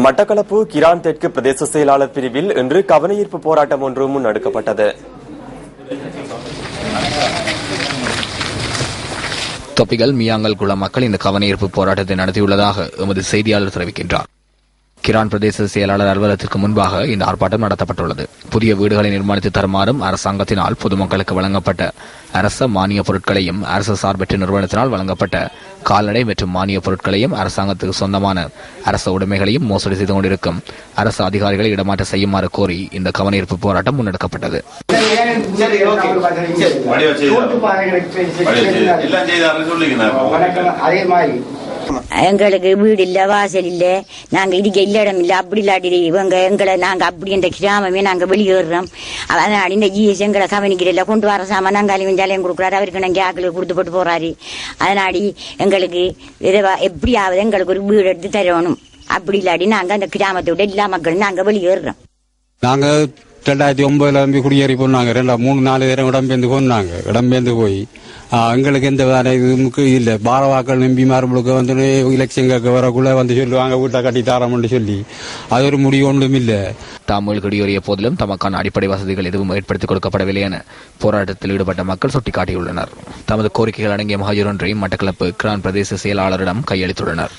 மட்டக்களப்பு கிரான் தெற்கு பிரதேச செயலாளர் பிரிவில் இன்று கவனஈர்ப்பு போராட்டம் ஒன்று முன்னெடுக்கப்பட்டது. தொப்பிகள் மியாங்கல் குள மக்கள் இந்த கவனஈர்ப்பு போராட்டத்தை நடத்தியுள்ளதாக எமது செய்தியாளர் தெரிவிக்கின்றார். கிரான் பிரதேச செயலாளர் அலுவலகத்திற்கு முன்பாக இந்த ஆர்ப்பாட்டம் நடத்தப்பட்டுள்ளது. புதிய வீடுகளை நிர்மாணித்து தருமாறும் அரசாங்கத்தினால் பொதுமக்களுக்கு வழங்கப்பட்ட அரச மானிய பொருட்களையும் அரசு சார்பற்ற நிறுவனத்தினால் வழங்கப்பட்ட கால்நடை மற்றும் மானிய பொருட்களையும் அரசாங்கத்துக்கு சொந்தமான அரச உடைமைகளையும் மோசடி செய்து கொண்டிருக்கும் அரசு அதிகாரிகளை இடமாற்ற செய்யுமாறு கோரி இந்த கவனஈர்ப்பு போராட்டம் முன்னெடுக்கப்பட்டது. எங்களுக்கு வீடு இல்ல, வாசல் இல்ல, நாங்க இதுக்கு இல்ல இடம் இல்ல, அப்படி இல்லாட்டி இவங்க எங்களை நாங்க அப்படி இந்த கிராமமே நாங்க வெளியேறோம். அதனால இந்த ஜிஎஸ் எங்களை கவனிக்கிறல கொண்டு வர சாமான் நாங்க அழிவஞ்சாலையும் கொடுக்குறாரு, அவருக்கு நாங்க ஆக்களுக்கு கொடுத்து போட்டு போறாரு. அதனாடி எங்களுக்கு எப்படியாவது எங்களுக்கு ஒரு வீடு எடுத்து தரணும். அப்படி இல்லாட்டி நாங்க அந்த கிராமத்தை விட எல்லா மக்களும் நாங்க வெளியேறோம். நாங்க 2009 குடியேறி போனாங்க. 3-4 பேரும் இடம்பெயர்ந்து போய் எங்களுக்கு எந்த வேலை இல்ல. பாரவாக்கள் எம்பிமார்களுக்கு வந்து எலெக்ஷன் கேட்க வரக்குள்ள வந்து சொல்லுவாங்க வீட்டை கட்டி தாரோம்னு சொல்லி அது ஒரு முடிவு ஒன்றும் இல்ல. தாமுல் குடியேறிய போதிலும் தமக்கான அடிப்படை வசதிகள் எதுவும் ஏற்படுத்திக் கொடுக்கப்படவில்லை என போராட்டத்தில் ஈடுபட்ட மக்கள் சுட்டிக்காட்டியுள்ளனர். தமது கோரிக்கைகள் அடங்கிய மகஜர் ஒன்றை மட்டக்களப்பு கிரான் பிரதேச செயலாளரிடம் கையளித்துள்ளனர்.